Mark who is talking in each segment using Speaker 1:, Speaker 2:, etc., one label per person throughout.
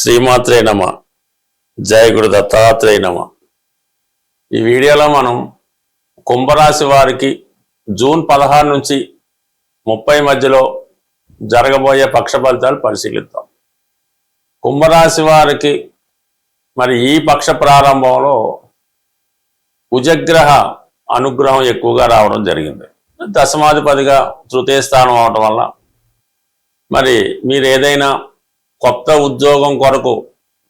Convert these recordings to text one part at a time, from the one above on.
Speaker 1: శ్రీమాత్రే నమ. జయ గురు దత్తాత్రేయ నమ. ఈ వీడియోలో మనం కుంభరాశి వారికి జూన్ 16 నుంచి 30 మధ్యలో జరగబోయే పక్ష ఫలితాలు పరిశీలిద్దాం. కుంభరాశి వారికి మరి ఈ పక్ష ప్రారంభంలో కుజగ్రహ అనుగ్రహం ఎక్కువగా రావడం జరిగింది. దశమాధిపతిగా తృతీయ స్థానం అవడం వల్ల మరి మీరు ఏదైనా కొత్త ఉద్యోగం కొరకు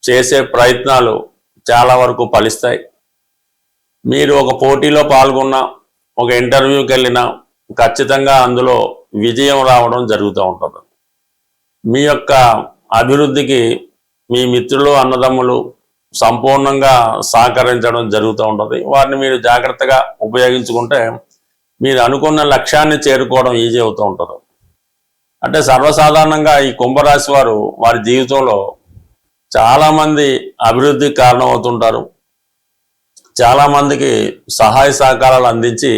Speaker 1: చేసే ప్రయత్నాలు చాలా వరకు ఫలిస్తాయి. మీరు ఒక పోటీలో పాల్గొన్న, ఒక ఇంటర్వ్యూకి వెళ్ళినా ఖచ్చితంగా అందులో విజయం రావడం జరుగుతూ ఉంటుంది. మీ యొక్క అభివృద్ధికి మీ మిత్రులు, అన్నదమ్ములు సంపూర్ణంగా సహకరించడం జరుగుతూ ఉంటుంది. వారిని మీరు జాగ్రత్తగా ఉపయోగించుకుంటే మీరు అనుకున్న లక్ష్యాన్ని చేరుకోవడం ఈజీ అవుతూ ఉంటుంది. అంటే సర్వసాధారణంగా ఈ కుంభరాశి వారు వారి జీవితంలో చాలామంది అభివృద్ధికి కారణమవుతుంటారు. చాలామందికి సహాయ సహకారాలు అందించి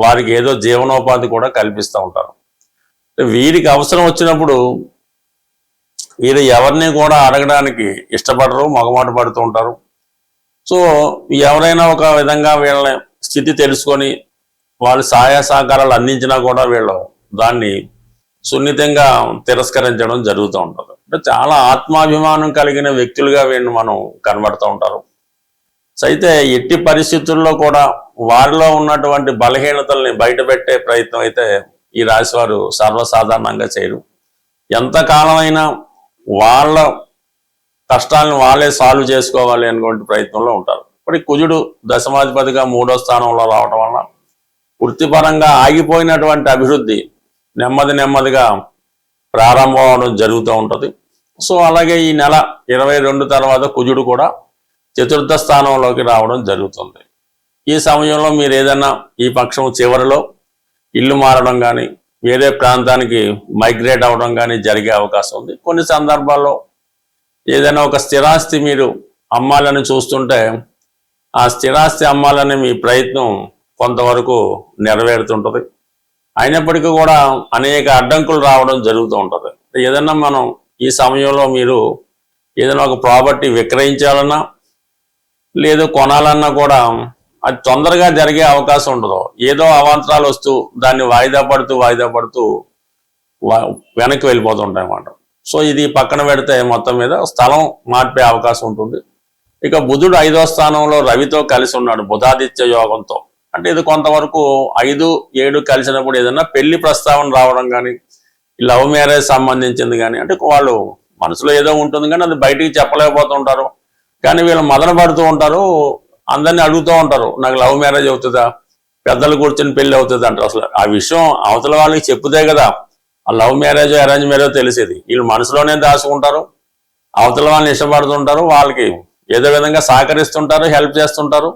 Speaker 1: వారికి ఏదో జీవనోపాధి కూడా కల్పిస్తూ ఉంటారు. వీరికి అవసరం వచ్చినప్పుడు వీరు ఎవరిని కూడా అడగడానికి ఇష్టపడరు, మొగమాట పడుతూ ఉంటారు. సో ఎవరైనా ఒక విధంగా వీళ్ళ స్థితి తెలుసుకొని వాళ్ళు సహాయ సహకారాలు అందించినా కూడా వీళ్ళు దాన్ని సున్నితంగా తిరస్కరించడం జరుగుతూ ఉంటుంది. అంటే చాలా ఆత్మాభిమానం కలిగిన వ్యక్తులుగా వీళ్ళు మనం కనబడుతూ ఉంటారు. అయితే ఎట్టి పరిస్థితుల్లో కూడా వారిలో ఉన్నటువంటి బలహీనతల్ని బయటపెట్టే ప్రయత్నం అయితే ఈ రాశి వారు సర్వసాధారణంగా చేయరు. ఎంతకాలమైనా వాళ్ళ కష్టాలను వాళ్ళే సాల్వ్ చేసుకోవాలి అనుకునే ప్రయత్నంలో ఉంటారు. ఇప్పుడు కుజుడు దశమాధిపతిగా 3వ స్థానంలో రావడం వల్ల వృత్తిపరంగా ఆగిపోయినటువంటి అభివృద్ధి నెమ్మదిగా ప్రారంభం అవడం జరుగుతూ ఉంటుంది. సో అలాగే ఈ నెల 22 తర్వాత కుజుడు కూడా 4వ స్థానంలోకి రావడం జరుగుతుంది. ఈ సమయంలో మీరు ఏదైనా ఈ పక్షం చివరిలో ఇల్లు మారడం కానీ, వేరే ప్రాంతానికి మైగ్రేట్ అవ్వడం కానీ జరిగే అవకాశం ఉంది. కొన్ని సందర్భాల్లో ఏదైనా ఒక స్థిరాస్తి మీరు అమ్మాలని చూస్తుంటే ఆ స్థిరాస్తి అమ్మాలనే మీ ప్రయత్నం కొంతవరకు నెరవేరుతుంటుంది. అయినప్పటికీ కూడా అనేక అడ్డంకులు రావడం జరుగుతూ ఉంటుంది. ఏదన్నా మనం ఈ సమయంలో మీరు ఏదైనా ఒక ప్రాపర్టీ విక్రయించాలన్నా లేదు కొనాలన్నా కూడా అది తొందరగా జరిగే అవకాశం ఉండదు. ఏదో అవాంతరాలు వస్తూ దాన్ని వాయిదా పడుతూ వెనక్కి వెళ్ళిపోతుంటాయి అన్నమాట. సో ఇది పక్కన పెడితే మొత్తం మీద స్థలం మార్పే అవకాశం ఉంటుంది. ఇక బుధుడు 5వ స్థానంలో రవితో కలిసి ఉన్నాడు, బుధాదిత్య యోగంతో. అంటే ఇది కొంతవరకు 5, 7 కలిసినప్పుడు ఏదైనా పెళ్లి ప్రస్తావన రావడం కానీ, లవ్ మ్యారేజ్ సంబంధించింది కానీ, అంటే వాళ్ళు మనసులో ఏదో ఉంటుంది కానీ అది బయటికి చెప్పలేకపోతుంటారు. కానీ వీళ్ళు మదన పడుతూ ఉంటారు, అందరినీ అడుగుతూ ఉంటారు, నాకు లవ్ మ్యారేజ్ అవుతుందా, పెద్దలు కూర్చొని పెళ్లి అవుతుంది అంటారు. అసలు ఆ విషయం అవతల వాళ్ళకి చెప్పుదే కదా ఆ లవ్ మ్యారేజ్ అరేంజ్ మ్యారేజ్ తెలిసేది. వీళ్ళు మనసులోనే దాచుకుంటారు, అవతల వాళ్ళని ఇష్టపడుతుంటారు, వాళ్ళకి ఏదో విధంగా సహకరిస్తుంటారు, హెల్ప్ చేస్తుంటారు.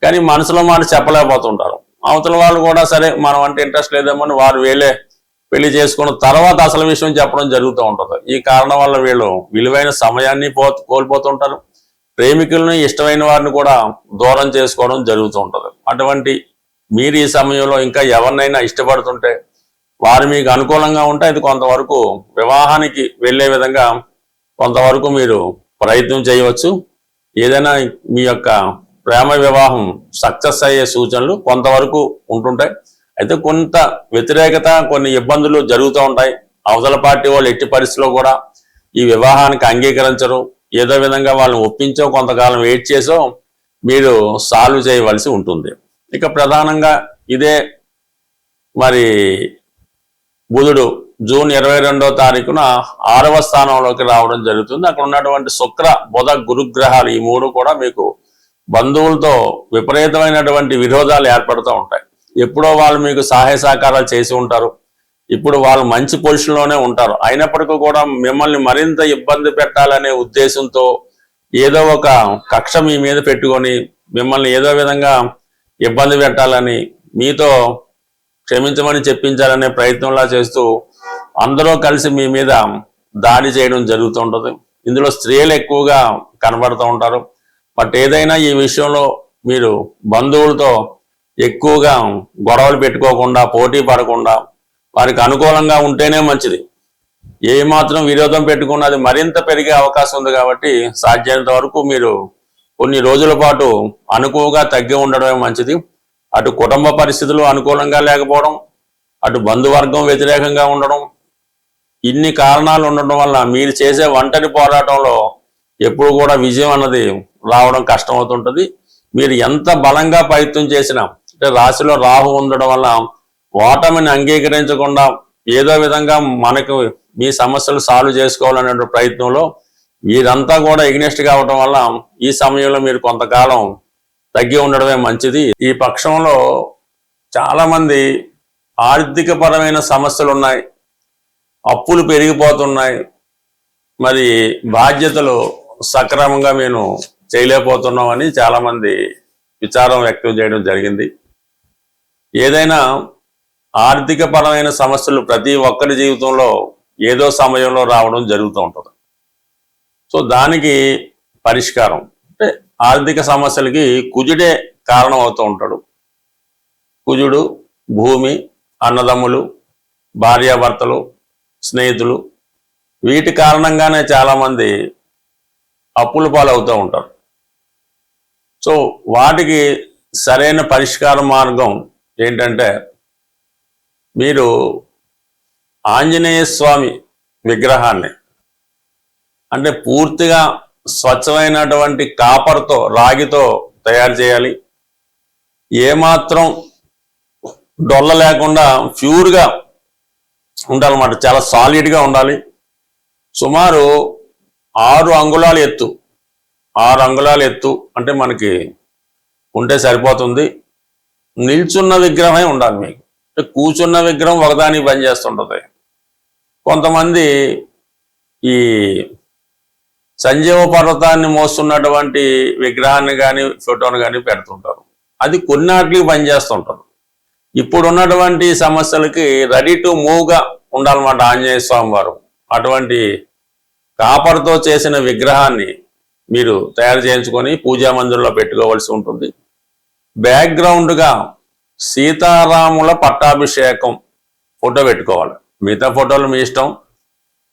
Speaker 1: కానీ మనసులో మాట చెప్పలేకపోతుంటారు. అవతల వాళ్ళు కూడా సరే మనం అంటే ఇంట్రెస్ట్ లేదేమని వారు వీళ్ళే పెళ్లి చేసుకున్న తర్వాత అసలు విషయం చెప్పడం జరుగుతూ ఉంటుంది. ఈ కారణం వల్ల వీళ్ళు విలువైన సమయాన్ని కోల్పోతుంటారు. ప్రేమికులను, ఇష్టమైన వారిని కూడా దూరం చేసుకోవడం జరుగుతూ ఉంటుంది. అటువంటి మీరు ఈ సమయంలో ఇంకా ఎవరినైనా ఇష్టపడుతుంటే వారు మీకు అనుకూలంగా ఉంటే అది కొంతవరకు వివాహానికి వెళ్ళే విధంగా కొంతవరకు మీరు ప్రయత్నం చేయవచ్చు. ఏదైనా మీ యొక్క ప్రేమ వివాహం సక్సెస్ అయ్యే సూచనలు కొంతవరకు ఉంటుంటాయి. అయితే కొంత వ్యతిరేకత, కొన్ని ఇబ్బందులు జరుగుతూ ఉంటాయి. అవతల పార్టీ వాళ్ళు ఎట్టి పరిస్థితిలో కూడా ఈ వివాహానికి అంగీకరించరు. ఏదో విధంగా వాళ్ళని ఒప్పించో కొంతకాలం వెయిట్ చేసో మీరు సాల్వ్ చేయవలసి ఉంటుంది. ఇక ప్రధానంగా ఇదే మరి బుధుడు జూన్ 22వ తారీఖున 6వ స్థానంలోకి రావడం జరుగుతుంది. అక్కడ ఉన్నటువంటి శుక్ర, బుధ, గురుగ్రహాలు ఈ 3 కూడా మీకు బంధువులతో విపరీతమైనటువంటి విరోధాలు ఏర్పడుతూ ఉంటాయి. ఎప్పుడో వాళ్ళు మీకు సహాయ సహకారాలు చేసి ఉంటారు, ఇప్పుడు వాళ్ళు మంచి పొజిషన్లోనే ఉంటారు. అయినప్పటికీ కూడా మిమ్మల్ని మరింత ఇబ్బంది పెట్టాలనే ఉద్దేశంతో ఏదో ఒక కక్ష మీ మీద పెట్టుకొని మిమ్మల్ని ఏదో విధంగా ఇబ్బంది పెట్టాలని, మీతో క్షమించమని చెప్పించాలనే ప్రయత్నంలా చేస్తూ అందరూ కలిసి మీ మీద దాడి చేయడం జరుగుతూ ఉంటుంది. ఇందులో స్త్రీలు ఎక్కువగా కనబడుతూ ఉంటారు. బట్ ఏదైనా ఈ విషయంలో మీరు బంధువులతో ఎక్కువగా గొడవలు పెట్టుకోకుండా, పోటీ పడకుండా వారికి అనుకూలంగా ఉంటేనే మంచిది. ఏ మాత్రం విరోధం పెట్టుకున్న అది మరింత పెరిగే అవకాశం ఉంది. కాబట్టి సాధ్యమైనంత వరకు మీరు కొన్ని రోజుల పాటు అనుకువగా తగ్గి ఉండడమే మంచిది. అటు కుటుంబ పరిస్థితులు అనుకూలంగా లేకపోవడం, అటు బంధువర్గం వ్యతిరేకంగా ఉండడం, ఇన్ని కారణాలు ఉండడం వల్ల మీరు చేసే ఒంటరి పోరాటంలో ఎప్పుడు కూడా విజయం అన్నది రావడం కష్టమవుతుంటుంది. మీరు ఎంత బలంగా ప్రయత్నం చేసినా, అంటే రాశిలో రాహు ఉండడం వల్ల ఓటమిని అంగీకరించకుండా ఏదో విధంగా మనకు మీ సమస్యలు సాల్వ్ చేసుకోవాలనే ప్రయత్నంలో వీరంతా కూడా ఎగ్నెస్ట్ కావడం వల్ల ఈ సమయంలో మీరు కొంతకాలం తగ్గి ఉండడమే మంచిది. ఈ పక్షంలో చాలామంది ఆర్థిక పరమైన సమస్యలు ఉన్నాయి, అప్పులు పెరిగిపోతున్నాయి, మరి బాధ్యతలు సక్రమంగా మేము చేయలేకపోతున్నామని చాలామంది విచారం వ్యక్తం చేయడం జరిగింది. ఏదైనా ఆర్థిక పరమైన సమస్యలు ప్రతి ఒక్కరి జీవితంలో ఏదో సమయంలో రావడం జరుగుతూ ఉంటుంది. సో దానికి పరిష్కారం అంటే ఆర్థిక సమస్యలకి కుజుడే కారణం అవుతూ ఉంటాడు. కుజుడు, భూమి, అన్నదమ్ములు, భార్యాభర్తలు, స్నేహితులు, వీటి కారణంగానే చాలామంది అప్పుల పాలవుతూ ఉంటారు. సో వాటికి సరైన పరిష్కార మార్గం ఏంటంటే, మీరు ఆంజనేయ స్వామి విగ్రహాన్ని అంటే పూర్తిగా స్వచ్ఛమైనటువంటి కాపర్తో, రాగితో తయారు చేయాలి. ఏమాత్రం డొల్ల లేకుండా ప్యూర్గా ఉండాలన్నమాట, చాలా సాలిడ్గా ఉండాలి. సుమారు 6 అంగుళాల ఎత్తు, 6 అంగుళాల ఎత్తు అంటే మనకి ఉంటే సరిపోతుంది. నిల్చున్న విగ్రహమే ఉండాలి మీకు. కూర్చున్న విగ్రహం ఒకదానికి పనిచేస్తుంటుంది. కొంతమంది ఈ సంజీవ పర్వతాన్ని మోస్తున్నటువంటి విగ్రహాన్ని కానీ ఫోటోను కానీ పెడుతుంటారు. అది కొన్నాటికి పనిచేస్తుంటారు. ఇప్పుడు ఉన్నటువంటి సమస్యలకి రెడీ టు మూవ్గా ఉండాలన్నమాట ఆంజనేయ స్వామి వారు. అటువంటి కాపర్తో చేసిన విగ్రహాన్ని మీరు తయారు చేయించుకొని పూజా మందిరంలో పెట్టుకోవాల్సి ఉంటుంది. బ్యాక్గ్రౌండ్గా సీతారాముల పట్టాభిషేకం ఫోటో పెట్టుకోవాలి. మిగతా ఫోటోలు మీ ఇష్టం.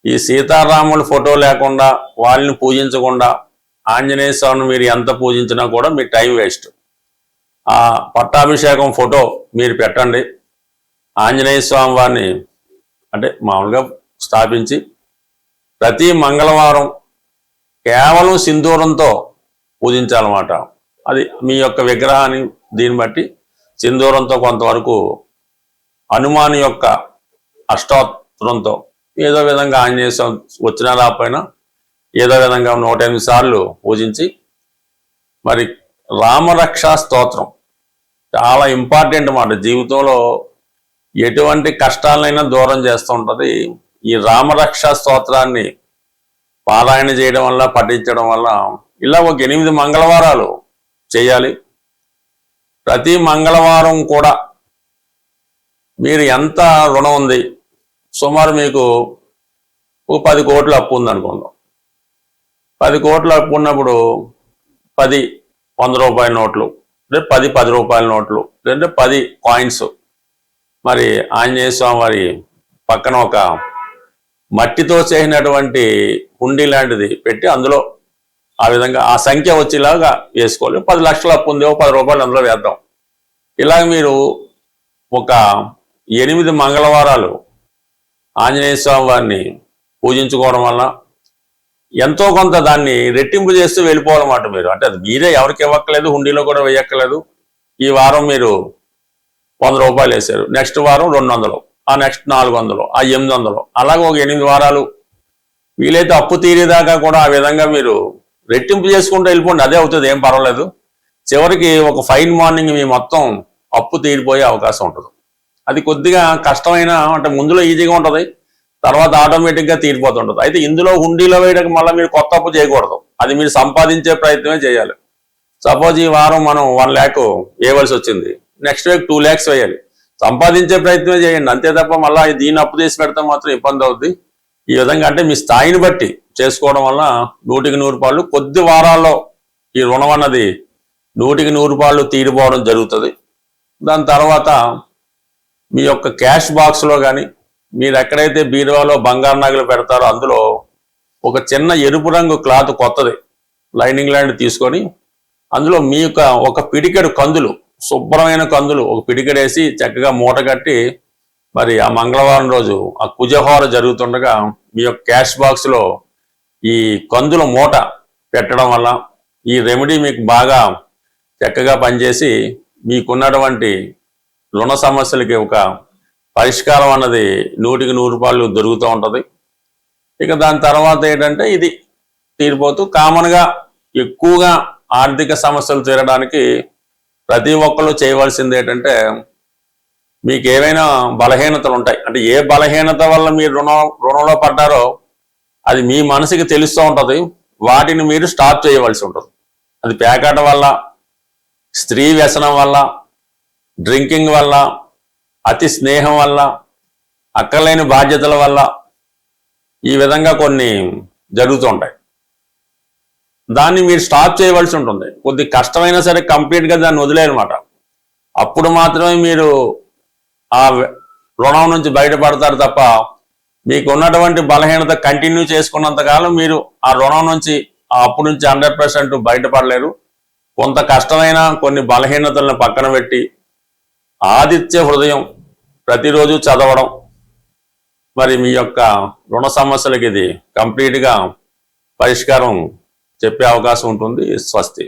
Speaker 1: ఈ సీతారాముల ఫోటో లేకుండా, వాళ్ళని పూజించకుండా ఆంజనేయ స్వామిని మీరు ఎంత పూజించినా కూడా మీ టైం వేస్ట్. ఆ పట్టాభిషేకం ఫోటో మీరు పెట్టండి. ఆంజనేయ స్వామి వారిని అంటే మామూలుగా స్థాపించి ప్రతి మంగళవారం కేవలం సింధూరంతో పూజించాలన్నమాట. అది మీ యొక్క విగ్రహాన్ని దీన్ని బట్టి సింధూరంతో కొంతవరకు హనుమాన్ యొక్క అష్టోత్తరంతో ఏదో విధంగా ఆంజనేయ స్వామి వచ్చినా రాకపోయినా ఏదో విధంగా 108 సార్లు పూజించి, మరి రామరక్షా స్తోత్రం చాలా ఇంపార్టెంట్ అన్నమాట. జీవితంలో ఎటువంటి కష్టాలైనా దూరం చేస్తూ ఉంటుంది. ఈ రామరక్షా స్తోత్రాన్ని పారాయణ చేయడం వల్ల, పఠించడం వల్ల ఇలా ఒక 8 మంగళవారాలు చేయాలి. ప్రతి మంగళవారం కూడా మీరు ఎంత రుణం ఉంది, సుమారు మీకు ఒక 10 కోట్ల అప్పు ఉందనుకుందాం. 10 కోట్ల అప్పు ఉన్నప్పుడు 10 100 రూపాయల నోట్లు, అంటే 10 రూపాయల నోట్లు, అంటే 10 కాయిన్స్ మరి ఆంజనేయ స్వామి వారి పక్కన ఒక మట్టితో చేసినటువంటి హుండీ లాంటిది పెట్టి అందులో ఆ విధంగా ఆ సంఖ్య వచ్చేలాగా వేసుకోవాలి. 10 లక్షల అప్పు ఉంది, 10 రూపాయలు అందులో వేద్దాం. ఇలాగ మీరు ఒక 8 మంగళవారాలు ఆంజనేయ స్వామి వారిని పూజించుకోవడం వల్ల ఎంతో కొంత దాన్ని రెట్టింపు చేస్తూ వెళ్ళిపోవాలన్నమాట మీరు. అంటే అది మీరే ఎవరికి ఇవ్వక్కలేదు, హుండీలో కూడా వేయక్కలేదు. ఈ వారం మీరు 100 రూపాయలు వేశారు, నెక్స్ట్ వారం 200, ఆ నెక్స్ట్ 400, ఆ 800, అలాగే ఒక 8 వారాలు వీలైతే అప్పు తీరేదాకా కూడా ఆ విధంగా మీరు రెట్టింపు చేసుకుంటూ వెళ్ళిపోండి. అదే అవుతుంది, ఏం పర్వాలేదు. చివరికి ఒక ఫైన్ మార్నింగ్ మీ మొత్తం అప్పు తీరిపోయే అవకాశం ఉంటుంది. అది కొద్దిగా కష్టమైన, అంటే ముందులో ఈజీగా ఉంటుంది, తర్వాత ఆటోమేటిక్గా తీరిపోతుంటుంది. అయితే ఇందులో హుండీలో వేయడానికి మళ్ళీ మీరు కొత్త అప్పు చేయకూడదు. అది మీరు సంపాదించే ప్రయత్నమే చేయాలి. సపోజ్ ఈ వారం మనం 1 lakh వేయవలసి వచ్చింది, నెక్స్ట్ వీక్ 2 lakhs వేయాలి. సంపాదించే ప్రయత్నమే చేయండి, అంతే తప్ప మళ్ళీ దీన్ని అప్పు తీసి పెడితే మాత్రం ఇబ్బంది అవుద్ది. ఈ విధంగా అంటే మీ స్థాయిని బట్టి చేసుకోవడం వల్ల 100కి 100 రూపాయలు కొద్ది వారాల్లో ఈ రుణం అన్నది 100కి 100 రూపాయలు తీరిపోవడం జరుగుతుంది. దాని తర్వాత మీ యొక్క క్యాష్ బాక్స్లో కానీ, మీరు ఎక్కడైతే బీరువాలో బంగారు నగలు పెడతారో అందులో ఒక చిన్న ఎరుపు రంగు క్లాత్ కొత్తది లైనింగ్ లాంటి తీసుకొని అందులో మీ యొక్క ఒక పిడికెడు కందులు, శుభ్రమైన కందులు ఒక పిడికెడేసి చక్కగా మూట కట్టి మరి ఆ మంగళవారం రోజు ఆ కుజహోర జరుగుతుండగా మీ యొక్క క్యాష్ బాక్స్లో ఈ కందుల మూట పెట్టడం వల్ల ఈ రెమెడీ మీకు బాగా చక్కగా పనిచేసి మీకున్నటువంటి రుణ సమస్యలకి ఒక పరిష్కారం అన్నది 100కి 100 రూపాయలు దొరుకుతూ ఉంటుంది. ఇక దాని తర్వాత ఏంటంటే ఇది తీరిపోతూ కామన్గా ఎక్కువగా ఆర్థిక సమస్యలు తీరడానికి ప్రతి ఒక్కళ్ళు చేయవలసింది ఏంటంటే మీకు ఏవైనా బలహీనతలు ఉంటాయి అంటే ఏ బలహీనత వల్ల మీరు రుణంలో పడ్డారో అది మీ మనసుకి తెలుస్తూ ఉంటుంది. వాటిని మీరు స్టాప్ చేయవలసి ఉంటుంది. అది పేకాట వల్ల, స్త్రీ వ్యసనం వల్ల, డ్రింకింగ్ వల్ల, అతి స్నేహం వల్ల, అక్కర్లేని బాధ్యతల వల్ల ఈ విధంగా కొన్ని జరుగుతూ ఉంటాయి. దాన్ని మీరు స్టాప్ చేయవలసి ఉంటుంది. కొద్ది కష్టమైనా సరే కంప్లీట్గా దాన్ని వదిలేయనమాట. అప్పుడు మాత్రమే మీరు ఆ రుణం నుంచి బయటపడతారు తప్ప మీకు ఉన్నటువంటి బలహీనత కంటిన్యూ చేసుకున్నంతకాలం మీరు ఆ రుణం నుంచి ఆ అప్పు నుంచి 100% బయటపడలేరు. కొంత కష్టమైన కొన్ని బలహీనతలను పక్కన పెట్టి ఆదిత్య హృదయం ప్రతిరోజు చదవడం మరి మీ యొక్క రుణ సమస్యలకి ఇది కంప్లీట్గా పరిష్కారం చెప్పే అవకాశం ఉంటుంది. స్వస్తి.